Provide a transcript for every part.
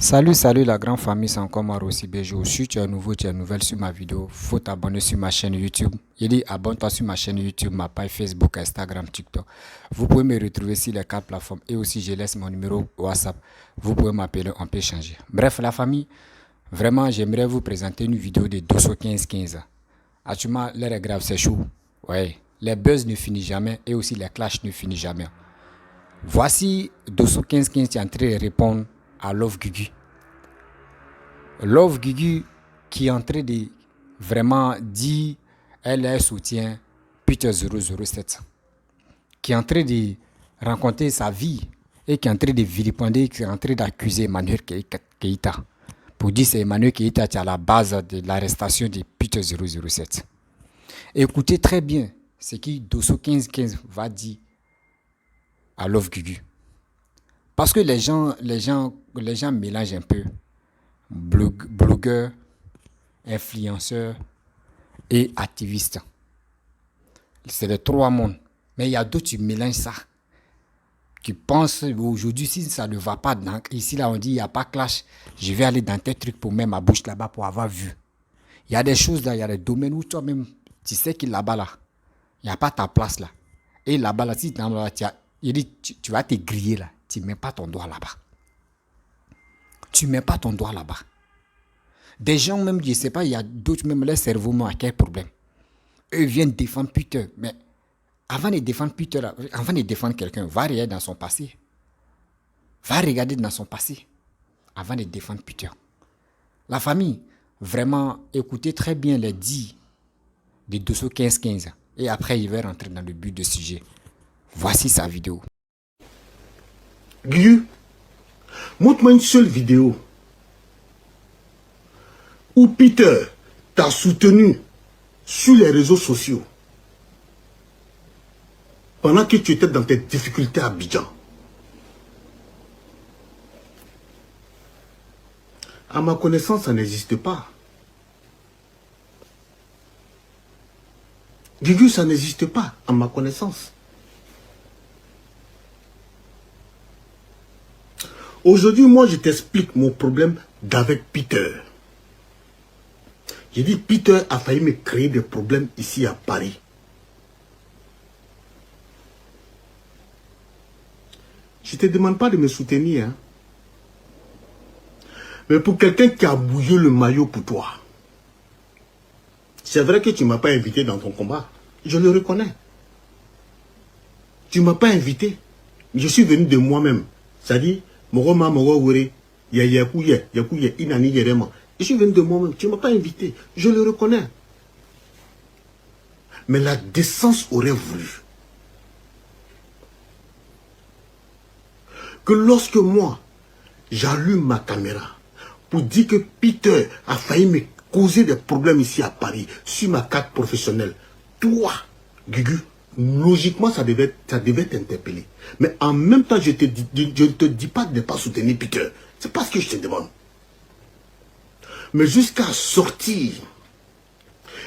Salut la grande famille, c'est encore moi Rossi Bejo. Si tu es nouveau, tu es nouvelle sur ma vidéo, faut t'abonner sur ma chaîne YouTube. Il dit abonne-toi sur ma chaîne YouTube, ma page Facebook, Instagram, TikTok. Vous pouvez me retrouver sur les quatre plateformes et aussi je laisse mon numéro WhatsApp. Vous pouvez m'appeler, on peut échanger. Bref, la famille, vraiment j'aimerais vous présenter une vidéo de Dosso 1515. Actuellement, l'heure est grave, c'est chaud. Ouais, les buzz ne finissent jamais et aussi les clashs ne finissent jamais. Voici Dosso 1515 qui est en train de répondre à Love Gugu. Love Gugu qui est en train de vraiment dire elle soutient Peter 007, qui est en train de raconter sa vie et qui est en train de vilipender, qui est en train d'accuser Emmanuel Keïta. Pour dire c'est Emmanuel Keïta qui est à la base de l'arrestation de Peter 007. Écoutez très bien ce que Dosso 1515 va dire à Love Gugu. Parce que les gens mélangent un peu blogueur, influenceur et activiste. C'est les trois mondes. Mais il y a d'autres qui mélangent ça. Qui pensent aujourd'hui, si ça ne va pas, ici là on dit il n'y a pas clash, je vais aller dans tel truc pour mettre ma bouche là-bas pour avoir vu. Il y a des choses là, il y a des domaines où toi-même, tu sais que là-bas là, il n'y a pas ta place là. Et là-bas là, si tu vas te griller là, tu ne mets pas ton doigt là-bas. Tu ne mets pas ton doigt là-bas. Des gens même, je ne sais pas, il y a d'autres même, leur cerveau à quel problème. Eux viennent défendre Peter, mais avant de défendre Peter, avant de défendre quelqu'un, va regarder dans son passé. Va regarder dans son passé avant de défendre Peter. La famille, vraiment, écoutez très bien les dits de Dosso 1515 et après il va rentrer dans le but de sujet. Voici sa vidéo. Guy, montre-moi une seule vidéo où Peter t'a soutenu sur les réseaux sociaux pendant que tu étais dans tes difficultés à Abidjan. À ma connaissance, ça n'existe pas. Guigui, ça n'existe pas, à ma connaissance. Aujourd'hui, moi, je t'explique mon problème d'avec Peter. J'ai dit, Peter a failli me créer des problèmes ici à Paris. Je ne te demande pas de me soutenir. Hein. Mais pour quelqu'un qui a bouillé le maillot pour toi, c'est vrai que tu ne m'as pas invité dans ton combat. Je le reconnais. Tu ne m'as pas invité. Je suis venu de moi-même. C'est-à-dire, je suis venu de moi-même. Tu ne m'as pas invité. Je le reconnais. Mais la décence aurait voulu que lorsque moi, j'allume ma caméra pour dire que Peter a failli me causer des problèmes ici à Paris, sur ma carte professionnelle, toi, Gugu, logiquement, ça devait t'interpeller. Mais en même temps, je ne te dis pas de ne pas soutenir Peter. C'est pas ce que je te demande. Mais jusqu'à sortir,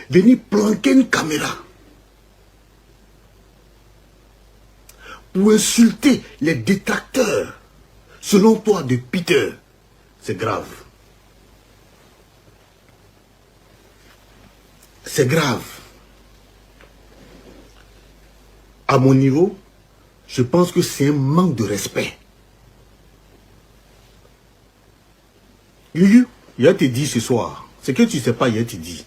venir planquer une caméra pour insulter les détracteurs, selon toi, de Peter, c'est grave. C'est grave. À mon niveau, je pense que c'est un manque de respect. Yuyu, il a te dit ce soir, ce que tu ne sais pas, il a te dit.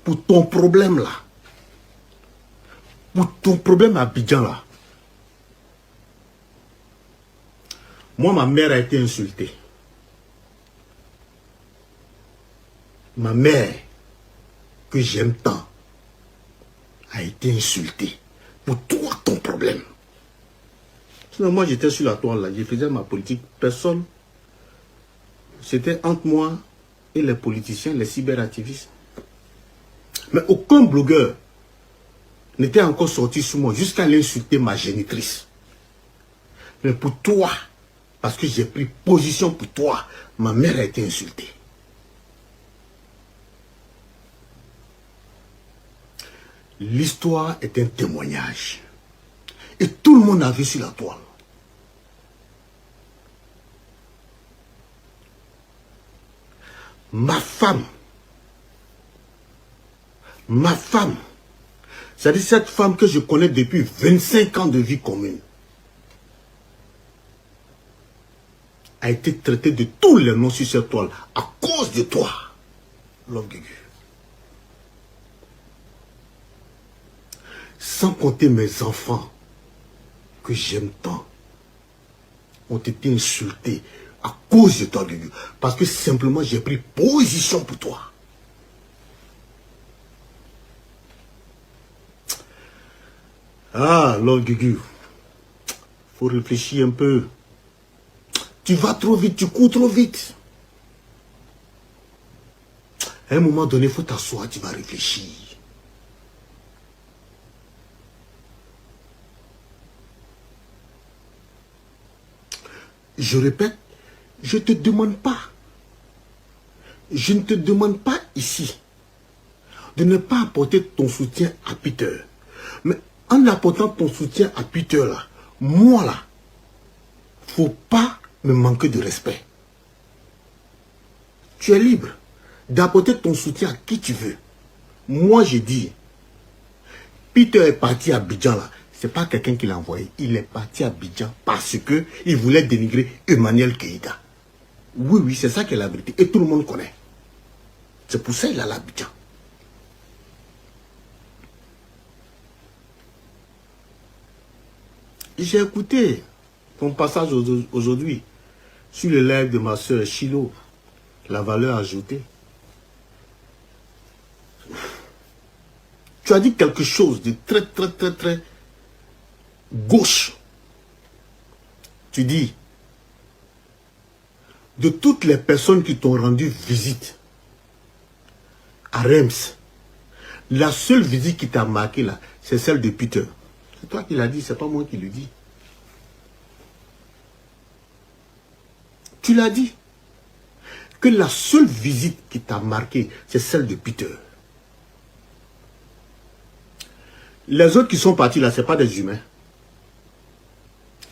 Pour ton problème là, pour ton problème à Abidjan là, moi ma mère a été insultée. Ma mère, que j'aime tant, a été insultée. Pour toi, ton problème. Sinon, moi, j'étais sur la toile, là. Je faisais ma politique. Personne. C'était entre moi et les politiciens, les cyberactivistes. Mais aucun blogueur n'était encore sorti sur moi jusqu'à l'insulter ma génitrice. Mais pour toi, parce que j'ai pris position pour toi, ma mère a été insultée. L'histoire est un témoignage. Et tout le monde a vu sur la toile. ma femme, c'est-à-dire cette femme que je connais depuis 25 ans de vie commune, a été traitée de tous les noms sur cette toile à cause de toi, Lord Guégu. Sans compter mes enfants que j'aime tant, ont été insultés à cause de toi, Guégu. Parce que simplement j'ai pris position pour toi. Ah, Lord Guégu, faut réfléchir un peu. Tu vas trop vite, tu cours trop vite. À un moment donné, il faut t'asseoir, tu vas réfléchir. Je répète, je ne te demande pas. Je ne te demande pas ici de ne pas apporter ton soutien à Peter. Mais en apportant ton soutien à Peter là, moi là, faut pas me manquer de respect. Tu es libre d'apporter ton soutien à qui tu veux. Moi j'ai dit, Peter est parti à Abidjan là. C'est pas quelqu'un qui l'a envoyé. Il est parti à Abidjan parce que il voulait dénigrer Emmanuel Keïta. Oui, oui, c'est ça qui est la vérité. Et tout le monde connaît. C'est pour ça qu'il est à Abidjan. J'ai écouté ton passage aujourd'hui sur le live de ma soeur Chilo, la valeur ajoutée. Tu as dit quelque chose de très gauche. Tu dis, de toutes les personnes qui t'ont rendu visite à Reims, la seule visite qui t'a marqué là, c'est celle de Peter. C'est toi qui l'as dit, c'est pas moi qui le dis. Tu l'as dit. Que la seule visite qui t'a marqué, c'est celle de Peter. Les autres qui sont partis là, ce n'est pas des humains.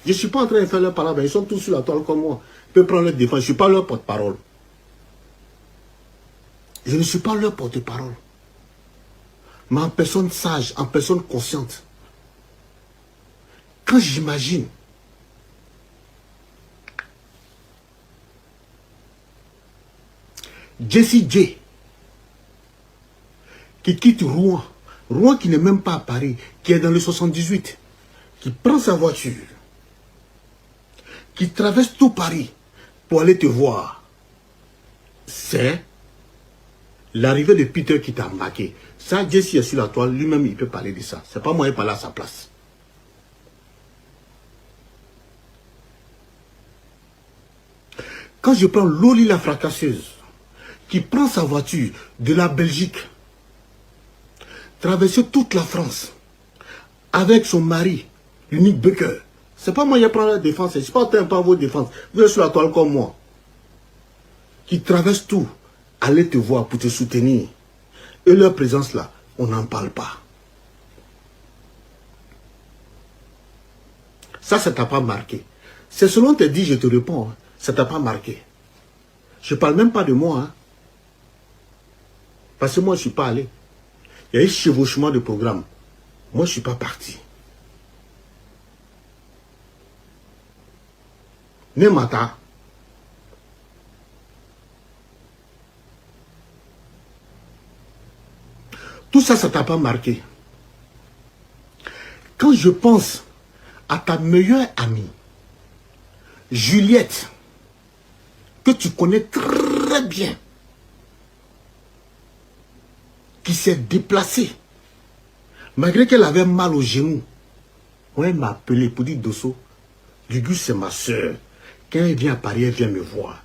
Je ne suis pas en train de faire leur parole, ils sont tous sur la toile comme moi. Ils peuvent prendre leur défense, je ne suis pas leur porte-parole. Je ne suis pas leur porte-parole. Mais en personne sage, en personne consciente. Quand j'imagine Jessie J qui quitte Rouen, Rouen qui n'est même pas à Paris, qui est dans le 78, qui prend sa voiture, qui traverse tout Paris pour aller te voir, c'est l'arrivée de Peter qui t'a marqué. Ça, Jessie est sur la toile, lui-même il peut parler de ça. C'est pas moi qui parle à sa place. Quand je prends Loli la fracasseuse, qui prend sa voiture de la Belgique, traverser toute la France, avec son mari, l'unique Becker. C'est pas moi qui prends la défense, c'est pas pas vos défenses. Vous êtes sur la toile comme moi. Qui traverse tout, aller te voir pour te soutenir. Et leur présence là, on n'en parle pas. Ça t'a pas marqué. C'est selon tes dit, je te réponds. Hein. Ça t'a pas marqué. Je parle même pas de moi. Hein. Parce que moi, je ne suis pas allé. Il y a eu chevauchement de programme. Moi, je ne suis pas parti. Nemata. Tout ça, ça ne t'a pas marqué. Quand je pense à ta meilleure amie, Juliette, que tu connais très bien, qui s'est déplacée, malgré qu'elle avait mal au genou. Elle m'a appelé pour dire, Dosso, Gugu c'est ma soeur. Quand elle vient à Paris, elle vient me voir.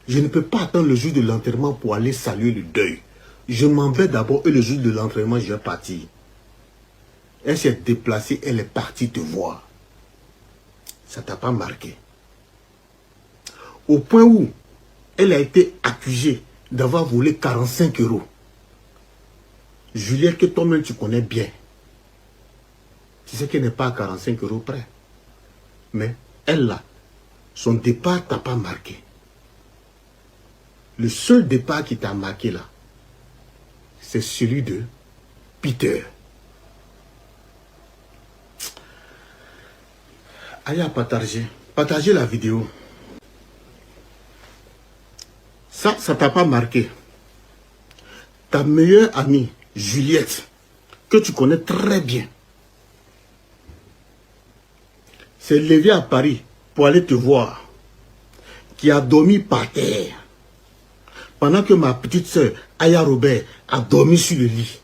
Je ne peux pas attendre le jour de l'enterrement pour aller saluer le deuil. Je m'en vais d'abord et le jour de l'enterrement, je vais partir. Elle s'est déplacée, elle est partie te voir. Ça t'a pas marqué. Au point où elle a été accusée d'avoir volé 45 €. Juliette, que toi-même tu connais bien. Tu sais qu'elle n'est pas à 45 € près. Mais elle là, son départ t'a pas marqué. Le seul départ qui t'a marqué là, c'est celui de Peter. Allez à partager. Partagez la vidéo. Ça t'a pas marqué. Ta meilleure amie, Juliette, que tu connais très bien, s'est levée à Paris pour aller te voir, qui a dormi par terre, pendant que ma petite soeur, Aya Robert, a dormi sur le lit,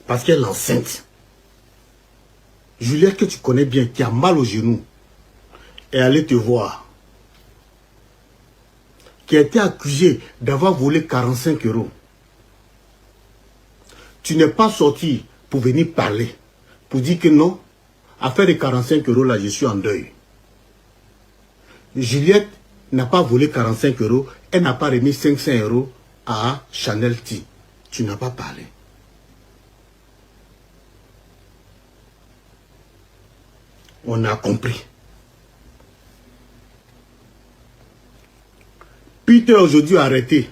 parce qu'elle est enceinte. Juliette, que tu connais bien, qui a mal au genou, est allée te voir, qui a été accusée d'avoir volé 45 €. Tu n'es pas sorti pour venir parler, pour dire que non, affaire de 45 € là, je suis en deuil. Juliette n'a pas volé 45 €, elle n'a pas remis 500 € à Chanel T. Tu n'as pas parlé. On a compris. Peter aujourd'hui arrêté.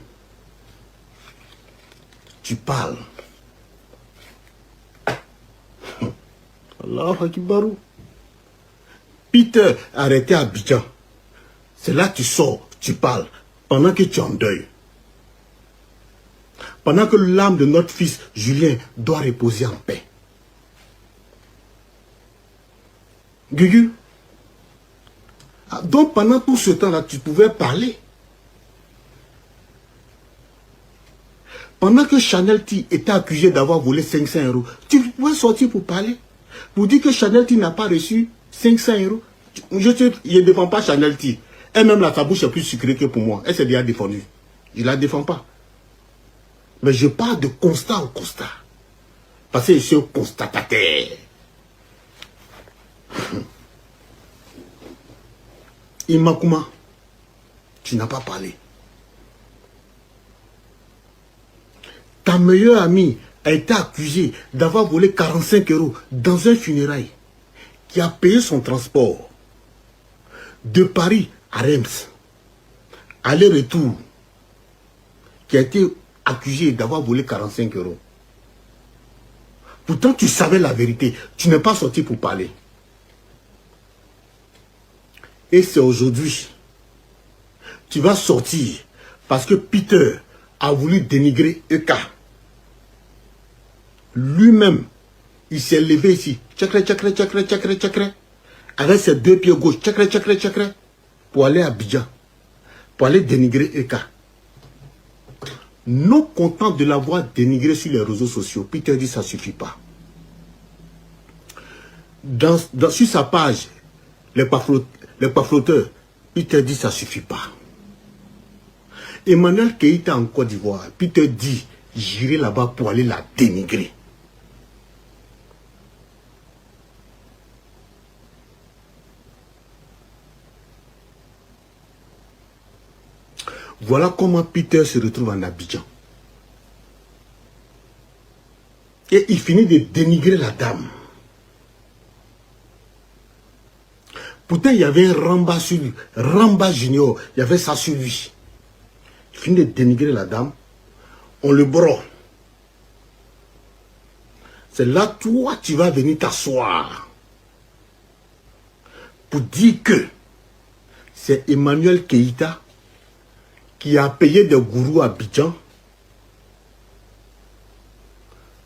Tu parles. Allah Akibarou. Peter arrêté à Abidjan. C'est là que tu sors, tu parles, pendant que tu es en deuil. Pendant que l'âme de notre fils Julien doit reposer en paix. Gugu. Donc pendant tout ce temps-là, tu pouvais parler. Pendant que Chanel T était accusé d'avoir volé 500 €, tu pouvais sortir pour parler. Pour dire que Chanel T n'a pas reçu 500 €. Je ne défends pas Chanel T. Elle-même, là, sa bouche est plus sucrée que pour moi. Elle s'est déjà défendue. Je ne la défends pas. Mais je parle de constat en constat. Parce que je suis un constatateur. Imakuma, tu n'as pas parlé. Ta meilleure amie a été accusée d'avoir volé 45 € dans un funérail qui a payé son transport de Paris à Reims, aller-retour, qui a été accusée d'avoir volé 45 €. Pourtant, tu savais la vérité. Tu n'es pas sorti pour parler. Et c'est aujourd'hui. Tu vas sortir parce que Peter a voulu dénigrer Eka. Lui-même, il s'est levé ici, avec ses deux pieds gauche, pour aller à Abidjan, pour aller dénigrer Eka. Non content de l'avoir dénigré sur les réseaux sociaux, Peter dit ça ne suffit pas. Sur sa page, les pafloteurs, Peter dit ça ne suffit pas. Emmanuel Keïta en Côte d'Ivoire, Peter dit j'irai là-bas pour aller la dénigrer. Voilà comment Peter se retrouve en Abidjan. Et il finit de dénigrer la dame. Pourtant, il y avait un Ramba sur lui. Ramba Junior, il y avait ça sur lui. Il finit de dénigrer la dame. On le broie. C'est là, toi, tu vas venir t'asseoir. Pour dire que c'est Emmanuel Keïta qui a payé des gourous à Abidjan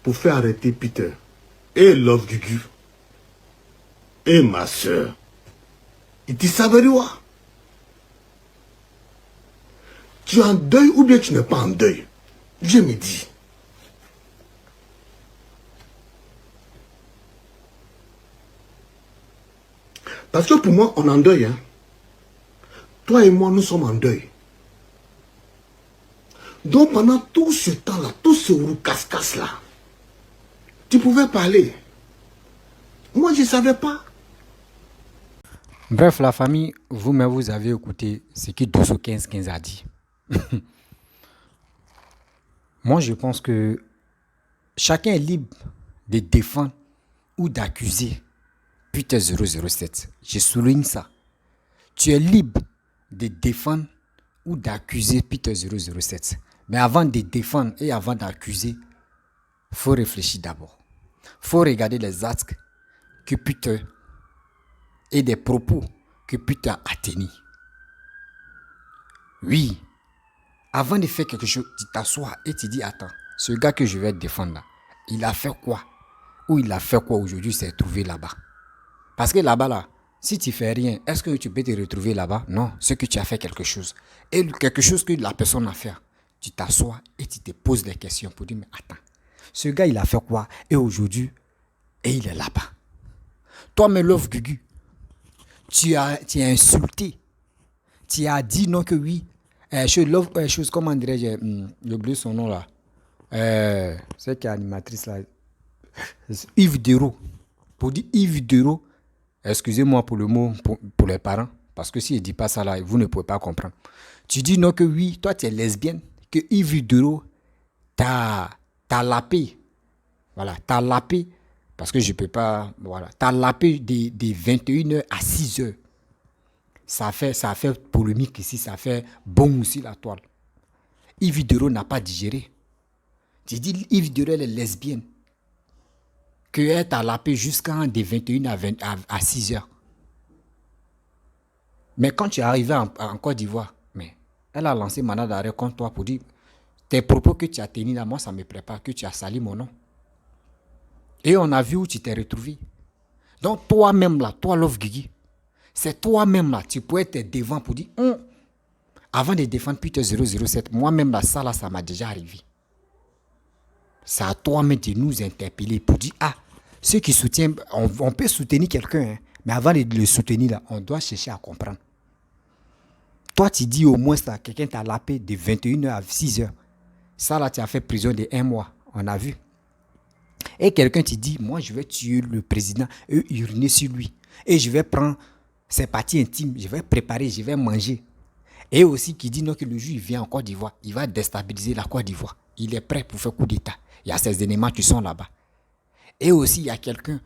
pour faire arrêter Peter. Et Love Gugu. Et ma soeur. Il dit ça veut dire. Tu es en deuil ou bien tu n'es pas en deuil? Je me dis. Parce que pour moi, on est en deuil. Hein? Toi et moi, nous sommes en deuil. Donc pendant tout ce temps-là, tout ce roucasse-casse-là, tu pouvais parler. Moi, je ne savais pas. Bref, la famille, vous-même, vous avez écouté ce que Dosso 1515 a dit. Moi, je pense que chacun est libre de défendre ou d'accuser Peter 007. Je souligne ça. Tu es libre de défendre ou d'accuser Peter 007. Mais avant de défendre et avant d'accuser, il faut réfléchir d'abord. Il faut regarder les actes que Peter et des propos que Peter a tenus. Oui, avant de faire quelque chose, tu t'assois et tu dis, attends, ce gars que je vais défendre là, il a fait quoi? Ou il a fait quoi aujourd'hui, s'est trouvé là-bas? Parce que là-bas, là, si tu fais rien, est-ce que tu peux te retrouver là-bas? Non, c'est que tu as fait quelque chose. Et quelque chose que la personne a fait, tu t'assois et tu te poses des questions pour dire, mais attends, ce gars, il a fait quoi? Et aujourd'hui, et il est là-bas. Toi, mais Love Gugu, tu as insulté. Tu as dit non que oui. Comment dirais-je, j'ai oublié son nom là. C'est qui est animatrice là. Yves Dero. Pour dire Yves Dero, excusez-moi pour le mot pour les parents, parce que si je ne dis pas ça là, vous ne pouvez pas comprendre. Tu dis non que oui, toi tu es lesbienne, que Yves Dero t'a lapé. Voilà, t'as lapé, parce que je ne peux pas, voilà, t'as lapé des 21h à 6h. Ça a fait polémique ici, ça a fait bon aussi la toile. Yves Dero n'a pas digéré. Tu dis Yves Dero elle est lesbienne. Qu'elle t'a lapé jusqu'à des 21h à 6h. Mais quand tu es arrivé en Côte d'Ivoire, mais elle a lancé mandat d'arrêt contre toi pour dire tes propos que tu as tenus là, moi ça ne me plaît pas, que tu as sali mon nom. Et on a vu où tu t'es retrouvé. Donc toi-même là, toi Love Guigui, c'est toi-même là, tu peux être devant pour dire avant de défendre Peter 007, moi-même là, ça m'a déjà arrivé. C'est à toi-même de nous interpeller pour dire ceux qui soutiennent, on peut soutenir quelqu'un, hein, mais avant de le soutenir là, on doit chercher à comprendre. Toi, tu dis au moins ça, quelqu'un t'a lapé de 21h à 6h. Ça là, tu as fait prison de 1 mois, on a vu. Et quelqu'un te dit, moi je vais tuer le président et uriner sur lui. Et je vais prendre ses parties intimes, je vais préparer, je vais manger. Et aussi qui dit non que le juge vient en Côte d'Ivoire, il va déstabiliser la Côte d'Ivoire. Il est prêt pour faire coup d'État. Il y a ces éléments qui sont là-bas. Et aussi il y a quelqu'un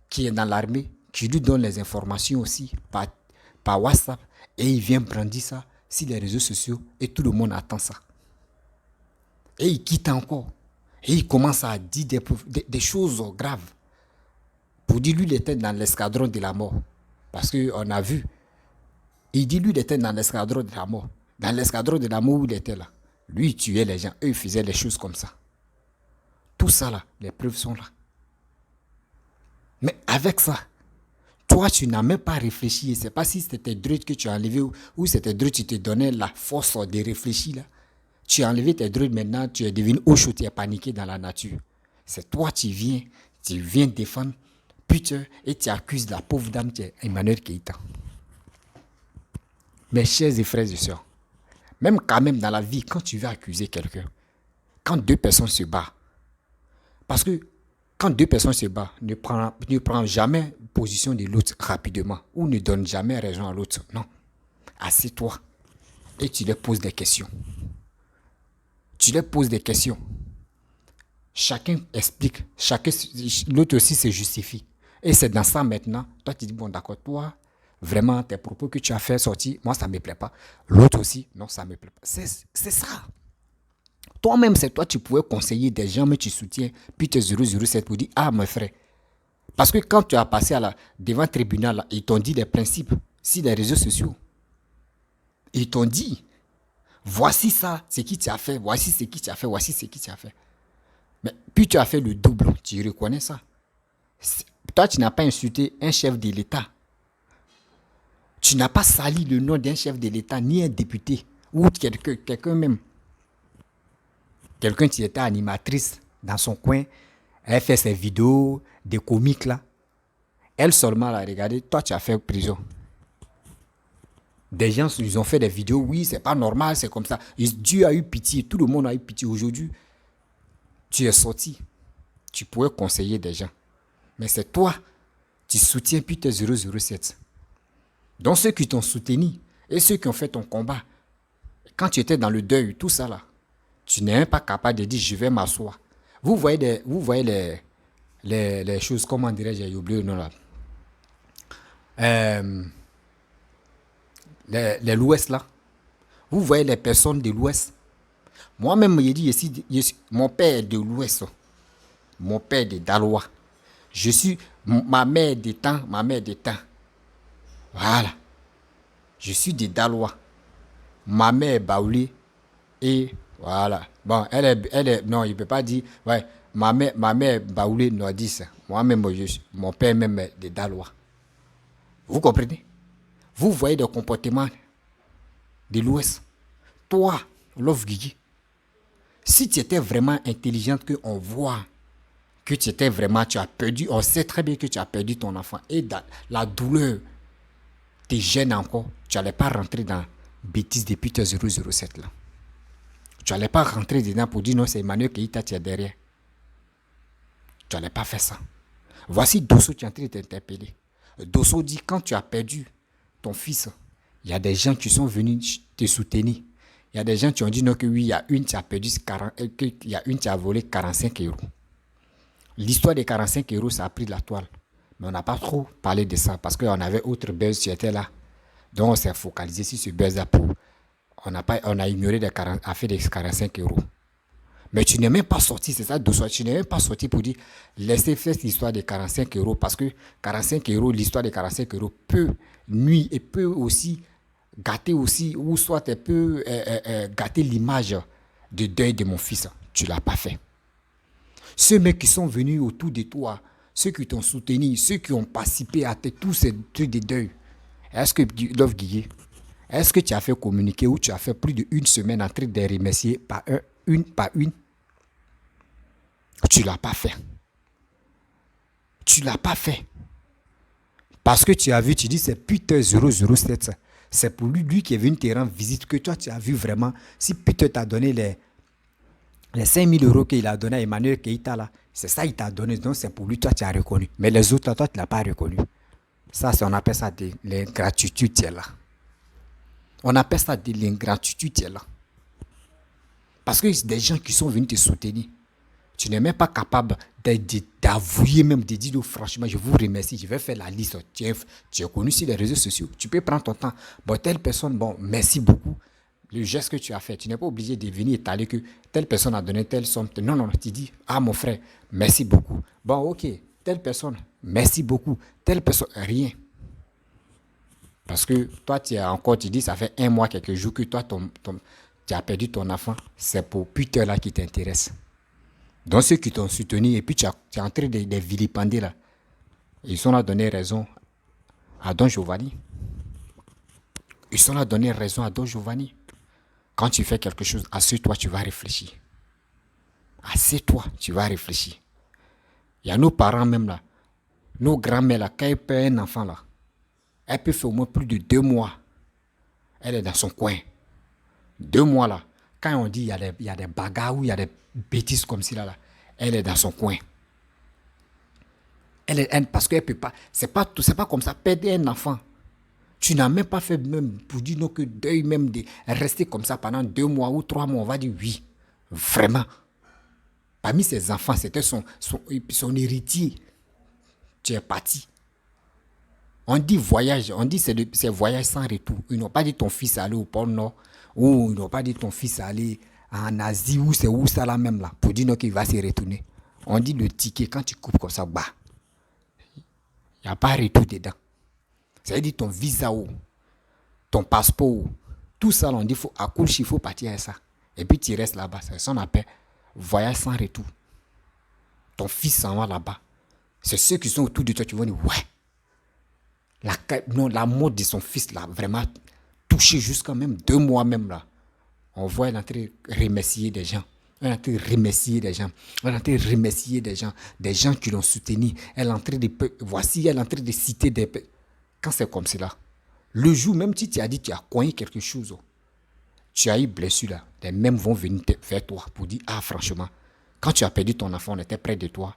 qui est dans l'armée, qui lui donne les informations aussi par WhatsApp. Et il vient brandir ça sur les réseaux sociaux et tout le monde attend ça. Et il quitte encore. Et il commence à dire des choses graves. Pour dire lui, il était dans l'escadron de la mort. Parce qu'on a vu. Il dit lui, il était dans l'escadron de la mort. Dans l'escadron de la mort où il était là. Lui, il tuait les gens. Eux, ils faisaient des choses comme ça. Tout ça là, les preuves sont là. Mais avec ça, toi, tu n'as même pas réfléchi. Ce n'est pas si c'était droits que tu as enlevé ou c'était droits qui te donnait la force de réfléchir là. Tu as enlevé tes droits maintenant, tu es devenu au chaud, tu es paniqué dans la nature. C'est toi, tu viens défendre Peter et tu accuses la pauvre dame qui est Emmanuel Keïta. Mes chers et frères et sœurs, même quand même dans la vie, quand tu veux accuser quelqu'un, quand deux personnes se battent, parce que quand deux personnes se battent, ne prends jamais position de l'autre rapidement ou ne donne jamais raison à l'autre. Non. Assieds-toi et tu leur poses des questions. Tu leur poses des questions. Chacun explique, l'autre aussi se justifie. Et c'est dans ça maintenant, toi tu dis, bon d'accord, toi, vraiment tes propos que tu as fait sortir, moi ça ne me plaît pas. L'autre aussi, non, ça ne me plaît pas. C'est ça. Toi-même, c'est toi, tu pouvais conseiller des gens, mais tu soutiens, puis tu es 007 pour dire, mon frère. Parce que quand tu as passé devant le tribunal, là, ils t'ont dit les principes, sur les réseaux sociaux. Ils t'ont dit, voici ça, c'est qui tu as fait, voici ce qui tu as fait, voici ce qui tu as fait. Mais puis tu as fait le double, tu reconnais ça. Toi, tu n'as pas insulté un chef de l'État. Tu n'as pas sali le nom d'un chef de l'État, ni un député, ou quelqu'un même. Quelqu'un qui était animatrice dans son coin, elle fait ses vidéos, des comiques là. Elle seulement l'a regardé, toi tu as fait prison. Des gens, ils ont fait des vidéos, oui, c'est pas normal, c'est comme ça. Dieu a eu pitié, tout le monde a eu pitié. Aujourd'hui, tu es sorti, tu pourrais conseiller des gens. Mais c'est toi, tu soutiens Peter 007. Donc ceux qui t'ont soutenu et ceux qui ont fait ton combat, quand tu étais dans le deuil, tout ça là, tu n'es même pas capable de dire je vais m'asseoir. Vous voyez les choses, comment dirais-je, j'ai oublié le nom là. L'Ouest là, Vous voyez les personnes de l'Ouest. Moi-même, mon père est de l'Ouest. Mon père est de Daloa. Ma mère des temps. Voilà. Je suis de Daloa. Ma mère est Baoulé. Et voilà. Bon, non, il ne peut pas dire, ouais, ma mère est Baoulé Nordis. Moi-même, mon père même est de Daloa. Vous comprenez? Vous voyez des comportements de l'Ouest. Toi, Love Guigui, si tu étais vraiment intelligente, qu'on voit que tu as perdu, on sait très bien que tu as perdu ton enfant. Et la douleur te gêne encore. Tu n'allais pas rentrer dans bêtise depuis 007 là. Tu n'allais pas rentrer dedans pour dire non, c'est Emmanuel Keïta qui est derrière. Tu n'allais pas faire ça. Voici Dosso qui est en train de t'interpeller. Dosso dit quand tu as perdu ton fils, il y a des gens qui sont venus te soutenir. Il y a des gens qui ont dit non, que oui, il y a une qui a perdu il y a une qui a volé 45 euros. L'histoire des 45 euros, ça a pris de la toile. Mais on n'a pas trop parlé de ça parce qu'on avait autre buzz qui était là. Donc on s'est focalisé sur ce buzz-là pour. On a ignoré l'affaire des 45 euros. Mais tu n'es même pas sorti, c'est ça, tu n'es même pas sorti pour dire laissez faire l'histoire des 45 euros parce que 45 euros, l'histoire des 45 euros peut nuire et peut aussi gâter aussi, ou soit elle peut gâter l'image de deuil de mon fils. Tu ne l'as pas fait. Ceux mecs qui sont venus autour de toi, ceux qui t'ont soutenu, ceux qui ont participé à tous ces trucs de deuil, est-ce que, Love Guigui, est-ce que tu as fait communiquer ou tu as fait plus d'une semaine en train de les remercier une par une? Tu ne l'as pas fait. Tu ne l'as pas fait. Parce que tu as vu, tu dis c'est Peter 007. C'est pour lui qui est venu te rendre visite que toi tu as vu vraiment. Si Peter t'a donné les 5 000 euros qu'il a donné à Emmanuel Keïta là, c'est ça qu'il t'a donné. Donc c'est pour lui, toi tu as reconnu. Mais les autres, toi tu ne l'as pas reconnu. Ça, on appelle ça de l'ingratitude, tu es là. On appelle ça de l'ingratitude, tu es là. Parce que c'est des gens qui sont venus te soutenir. Tu n'es même pas capable d'avouer, même de dire franchement, je vous remercie, je vais faire la liste. Tu es connu sur les réseaux sociaux. Tu peux prendre ton temps. Bon, telle personne, bon, merci beaucoup. Le geste que tu as fait, tu n'es pas obligé de venir étaler que telle personne a donné telle somme. Non, non, tu dis, ah mon frère, merci beaucoup. Bon, ok, telle personne, merci beaucoup. Telle personne, rien. Parce que toi, tu dis, ça fait 1 mois, quelques jours que toi, tu as perdu ton enfant. C'est pour Peter là qui t'intéresse. Donc ceux qui t'ont soutenu et puis tu es en train de les vilipender là. Ils sont là à donner raison à Don Giovanni. Ils sont là à donner raison à Don Giovanni. Quand tu fais quelque chose, assieds-toi, tu vas réfléchir. Assieds-toi, tu vas réfléchir. Il y a nos parents même là, nos grands-mères là, quand elles perdent un enfant là, elle peut faire au moins plus de 2 mois. Elle est dans son coin. 2 mois là, quand on dit il y a des bagarres ou il y a des bêtises comme ça là, elle est dans son coin. Parce qu'elle peut pas, c'est pas comme ça, perdre un enfant. Tu n'as même pas fait même pour dire non que deuil même de rester comme ça pendant 2 mois ou 3 mois, on va dire oui. Vraiment. Parmi ses enfants, c'était son héritier. Tu es parti. On dit voyage, on dit c'est voyage sans retour. Ils n'ont pas dit ton fils aller au pôle Nord, ou ils n'ont pas dit ton fils aller en Asie, ou c'est où ça là même là, pour dire non qu'il va se retourner. On dit le ticket, quand tu coupes comme ça, bah, il n'y a pas retour dedans. Ça veut dire ton visa ou ton passeport, tout ça, on dit faut à coup il faut partir à ça. Et puis tu restes là-bas. C'est ça qu'on appelle voyage sans retour. Ton fils s'en va là-bas. C'est ceux qui sont autour de toi qui vont dire ouais. La mort de son fils là, vraiment touché jusqu'à même 2 mois même là. On voit elle en train de remercier des gens. Elle est en train de remercier des gens. Elle est en train de remercier des gens qui l'ont soutenu. Elle est en train de, voici, elle est en train de citer des. Quand c'est comme cela, le jour même si tu as dit tu as cogné quelque chose, tu as eu blessure là, les mêmes vont venir vers toi pour dire ah franchement, quand tu as perdu ton enfant, on était près de toi,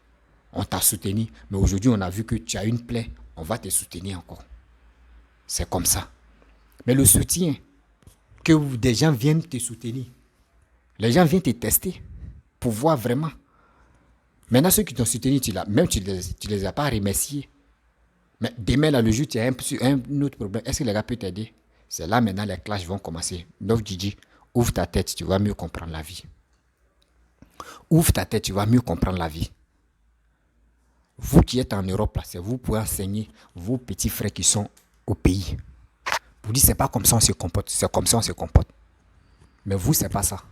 on t'a soutenu, mais aujourd'hui on a vu que tu as une plaie, on va te soutenir encore. C'est comme ça. Mais le soutien, que des gens viennent te soutenir, les gens viennent te tester pour voir vraiment. Maintenant ceux qui t'ont soutenu, tu les as pas remerciés. Mais demain, là, le jour, tu as un autre problème. Est-ce que les gars peuvent t'aider? C'est là maintenant les clashs vont commencer. Love Gigi, ouvre ta tête, tu vas mieux comprendre la vie. Ouvre ta tête, tu vas mieux comprendre la vie. Vous qui êtes en Europe, là, c'est vous pouvez enseigner vos petits frères qui sont au pays. Vous dites, c'est pas comme ça on se comporte, c'est comme ça on se comporte. Mais vous, c'est pas ça.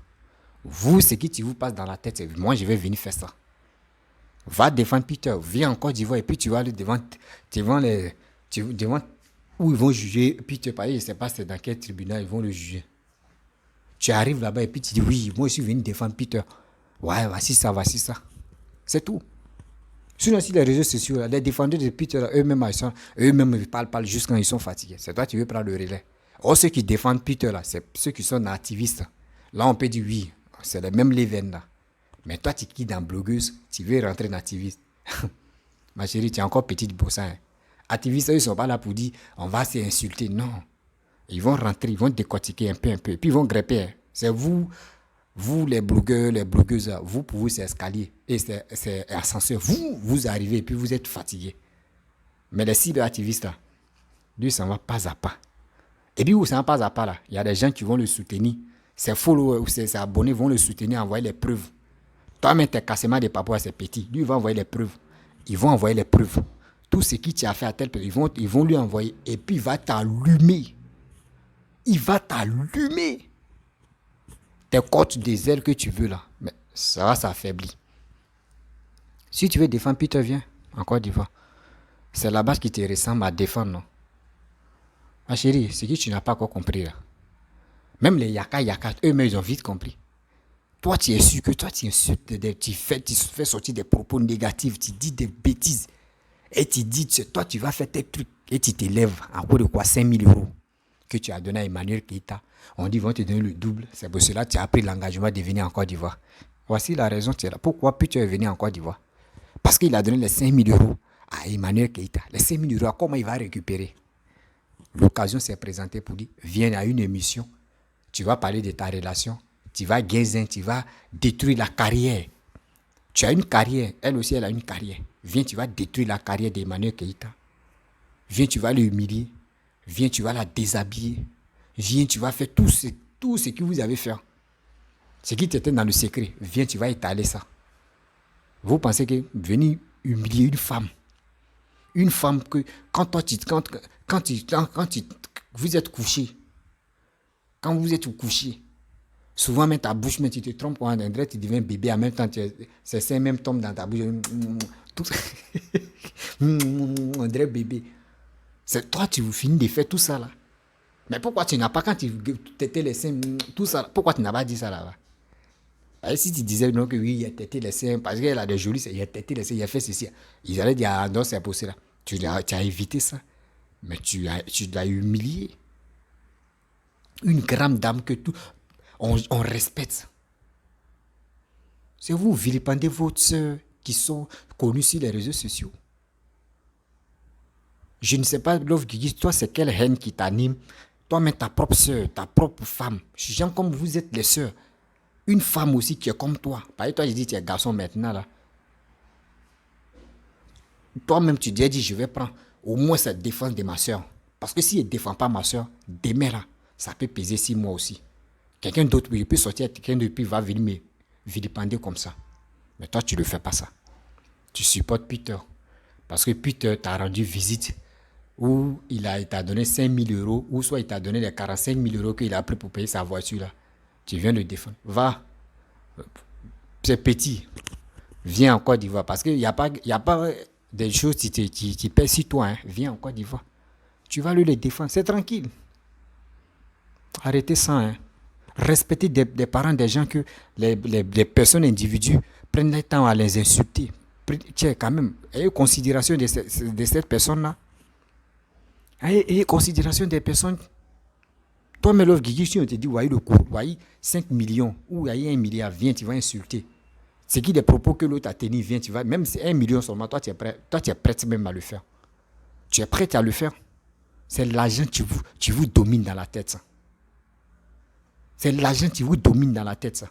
Vous, ce qui vous passe dans la tête, c'est moi, je vais venir faire ça. Va défendre Peter, viens en Côte d'Ivoire et puis tu vas aller devant où ils vont juger Peter. Je ne sais pas c'est dans quel tribunal ils vont le juger. Tu arrives là-bas et puis tu dis oui, moi je suis venu défendre Peter. Ouais, voici ça. C'est tout. Sinon, si les réseaux sociaux, là, les défendeurs de Peter, eux-mêmes, ils parlent juste quand ils sont fatigués. C'est toi qui veux prendre le relais. Or, ceux qui défendent Peter, là, c'est ceux qui sont activistes. Là, on peut dire oui, c'est les mêmes Leven là. Mais toi, tu quittes dans blogueuse, tu veux rentrer en activiste. Ma chérie, tu es encore petite pour ça. Hein. Activistes, eux, ils ne sont pas là pour dire on va s'insulter. Non. Ils vont rentrer, ils vont décortiquer un peu. Puis ils vont grepper. Hein. C'est vous les blogueurs, les blogueuses, vous pour vous, c'est escalier. Et c'est ascenseur. Vous arrivez et puis vous êtes fatigué. Mais les cyberactivistes, là, lui, ça va pas à pas. Et puis où ça va pas à pas, là, il y a des gens qui vont le soutenir. Ses followers ou ses abonnés vont le soutenir, envoyer les preuves. Toi-même, tes cassements de papois, c'est petit. Lui, il va envoyer les preuves. Ils vont envoyer les preuves. Tout ce qui t'a fait à tel pays, ils vont lui envoyer. Et puis, il va t'allumer. Il va t'allumer. Tes côtes des ailes que tu veux là. Mais ça va s'affaiblir. Si tu veux défendre, Peter, viens en Côte d'Ivoire. C'est là-bas qui te ressemble à défendre, non? Ma chérie, c'est que tu n'as pas encore compris là. Même les yaka, eux-mêmes, ils ont vite compris. Toi, tu es sûr que toi, tu insultes, tu fais sortir des propos négatifs, tu dis des bêtises. Et tu dis, toi, tu vas faire tes trucs. Et tu t'élèves à cause de quoi 5 000 euros que tu as donné à Emmanuel Keïta. On dit, ils vont te donner le double. C'est pour cela que tu as pris l'engagement de venir en Côte d'Ivoire. Voici la raison, tu es là. Pourquoi puis tu es venu en Côte d'Ivoire? Parce qu'il a donné les 5 000 euros à Emmanuel Keïta. Les 5 000 euros, comment il va récupérer? L'occasion s'est présentée pour dire, viens à une émission. Tu vas parler de ta relation. Tu vas gagner, tu vas détruire la carrière. Tu as une carrière, elle aussi elle a une carrière. Viens, tu vas détruire la carrière d'Emmanuel Keïta. Viens, tu vas l'humilier. Viens, tu vas la déshabiller. Viens, tu vas faire tout ce que vous avez fait. Ce qui était dans le secret. Viens, tu vas étaler ça. Vous pensez que venir humilier une femme que vous êtes couché, quand vous êtes couché, souvent même ta bouche, mais tu te trompes, on dirait que tu deviens bébé, en même temps, ces seins même tombent dans ta bouche. Tout ça. On dirait bébé. C'est toi, tu finis de faire tout ça là. Mais pourquoi tu n'as pas, quand tu tétais les seins, tout ça, pourquoi tu n'as pas dit ça là-bas? Si tu disais non, que oui, il a tété les seins, parce qu'elle a des jolis seins, il a tété les seins, il a fait ceci. Ils allaient dire, ah non, c'est possible là. Tu as évité ça. Mais tu l'as humilié. Une grande dame que tout. On respecte. C'est vous vilipendez vos soeurs qui sont connues sur les réseaux sociaux. Je ne sais pas, Love Guigui, toi, c'est quelle haine qui t'anime? Toi-même, ta propre soeur, ta propre femme. Gens comme vous êtes les soeurs. Une femme aussi qui est comme toi. Par exemple, toi, je dis, tu es garçon maintenant, là. Toi-même, tu dis, je vais prendre au moins cette défense de ma soeur. Parce que si elle ne défend pas ma soeur, demain, là, ça peut peser sur moi aussi. Quelqu'un d'autre, il peut sortir, quelqu'un d'autre va venir me vilipender comme ça. Mais toi, tu ne le fais pas ça. Tu supportes Peter. Parce que Peter t'a rendu visite où il t'a donné 5 000 euros, ou soit il t'a donné les 45 000 euros qu'il a pris pour payer sa voiture là. Tu viens le défendre. Va. C'est petit. Viens en Côte d'Ivoire. Parce qu'il n'y a pas des choses qui pèsent sur toi. Hein. Viens en Côte d'Ivoire. Tu vas lui les défendre. C'est tranquille. Arrêtez ça. Hein. Respectez des parents, des gens que les personnes individuelles prennent le temps à les insulter. Tiens, quand même, ayez considération de cette personne-là. Ayez considération des personnes. Toi, mais Love Guigui, si on te dit, voyez le cours, voyez 5 millions, ou voyez 1 milliard, viens, tu vas insulter. C'est qui des propos que l'autre a tenus, viens, tu vas, même si 1 million seulement, toi, tu es prêt même à le faire. Tu es prêt à le faire. C'est l'argent qui vous domine dans la tête, ça. C'est l'argent qui vous domine dans la tête, ça.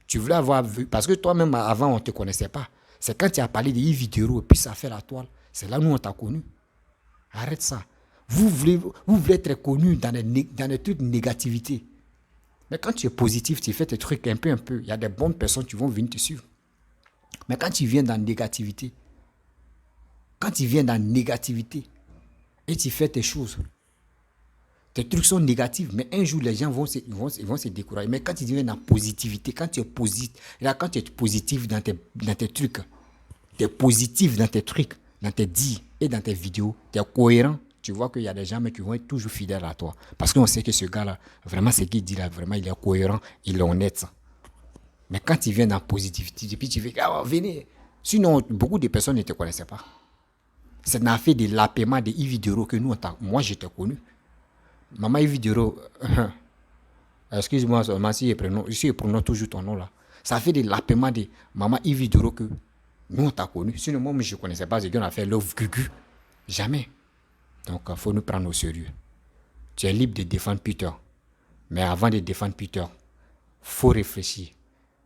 Tu voulais avoir vu, parce que toi-même, avant, on ne te connaissait pas. C'est quand tu as parlé de Yves Vidéro, et puis ça fait la toile. C'est là où on t'a connu. Arrête ça. Vous voulez être connu dans les trucs de négativité. Mais quand tu es positif, tu fais tes trucs un peu. Il y a des bonnes personnes qui vont venir te suivre. Mais quand tu viens dans la négativité, et tu fais tes choses, tes trucs sont négatifs, mais un jour les gens vont se décourager. Mais quand tu viens dans la positivité, quand tu es positif dans tes trucs, tu es positif dans tes trucs, dans tes dits et dans tes vidéos, tu es cohérent, tu vois qu'il y a des gens qui vont être toujours fidèles à toi. Parce qu'on sait que ce gars-là, vraiment ce qu'il dit là, vraiment il est cohérent, il est honnête. Mais quand tu viens dans la positivité, et puis tu fais, venez. Sinon, beaucoup de personnes ne te connaissaient pas. C'est dans fait de l'appaiement de Yves Dero que moi je t'ai connu. Maman Yves Dero, excuse-moi, si je prononce toujours ton nom là. Ça fait de l'appaiement de Maman Yves Dero que nous on t'a connu. Sinon, moi je ne connaissais pas ce qu'on a fait, Love Gugu. Jamais. Donc, il faut nous prendre au sérieux. Tu es libre de défendre Peter. Mais avant de défendre Peter, il faut réfléchir. Il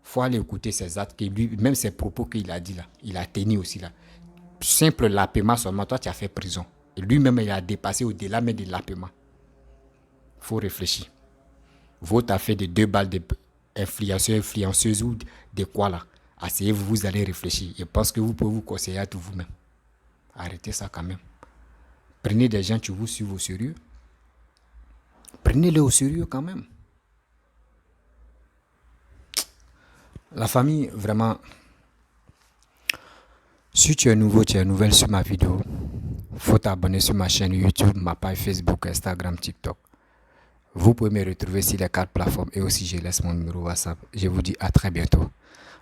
faut aller écouter ses actes, même ses propos qu'il a dit là. Il a tenu aussi là. Simple l'appaiement seulement, toi tu as fait prison. Et lui-même, il a dépassé au-delà même de l'appaiement. Il faut réfléchir. Vous t'as fait de 2 balles d'influenceuse ou de quoi là. Asseyez-vous, vous allez réfléchir. Je pense que vous pouvez vous conseiller à tout vous-même. Arrêtez ça quand même. Prenez des gens qui vous suivent au sérieux. Prenez-les au sérieux quand même. La famille, vraiment, si tu es nouveau, tu es nouvelle sur ma vidéo, faut t'abonner sur ma chaîne YouTube, ma page Facebook, Instagram, TikTok. Vous pouvez me retrouver sur les 4 plateformes et aussi je laisse mon numéro WhatsApp. Je vous dis à très bientôt.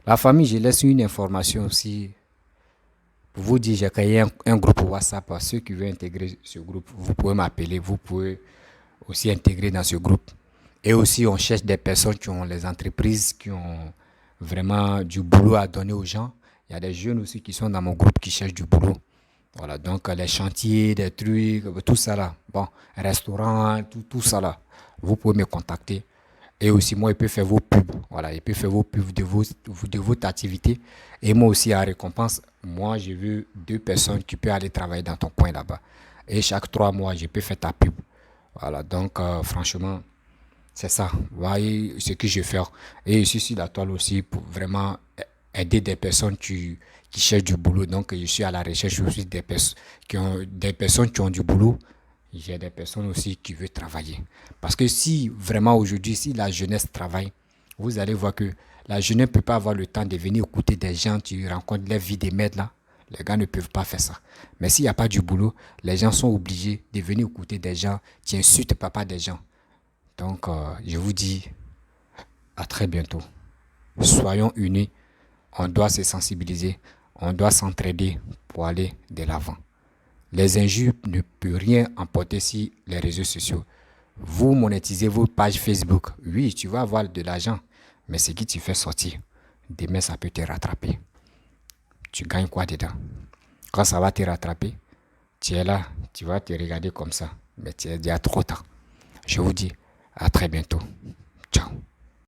La famille, je laisse une information aussi. Pour vous dire, j'ai créé un groupe WhatsApp. Ceux qui veulent intégrer ce groupe, vous pouvez m'appeler. Vous pouvez aussi intégrer dans ce groupe. Et aussi, on cherche des personnes qui ont les entreprises, qui ont vraiment du boulot à donner aux gens. Il y a des jeunes aussi qui sont dans mon groupe qui cherchent du boulot. Voilà, donc les chantiers, des trucs, tout ça là. Bon, restaurant, tout ça là. Vous pouvez me contacter. Et aussi, moi, je peux faire vos pubs. Voilà, je peux faire vos pubs de votre activité. Et moi aussi, en récompense, moi, j'ai vu 2 personnes qui peuvent aller travailler dans ton coin là-bas. Et chaque 3 mois, je peux faire ta pub. Voilà, donc franchement, c'est ça. Vous voyez ce que je vais faire. Et je suis sur la toile aussi pour vraiment aider des personnes qui cherchent du boulot. Donc, je suis à la recherche aussi des personnes qui ont du boulot. J'ai des personnes aussi qui veulent travailler. Parce que si vraiment aujourd'hui, si la jeunesse travaille, vous allez voir que la jeunesse ne peut pas avoir le temps de venir écouter des gens qui rencontrent leur vie des mètres là. Les gars ne peuvent pas faire ça. Mais s'il n'y a pas du boulot, les gens sont obligés de venir écouter des gens qui insultent papa des gens. Donc, je vous dis à très bientôt. Soyons unis. On doit se sensibiliser. On doit s'entraider pour aller de l'avant. Les injures ne peuvent rien emporter sur les réseaux sociaux. Vous monétisez vos pages Facebook. Oui, tu vas avoir de l'argent. Mais ce qui te fait sortir, demain ça peut te rattraper. Tu gagnes quoi dedans? Quand ça va te rattraper, tu es là, tu vas te regarder comme ça. Mais tu es déjà trop tard. Je vous dis à très bientôt.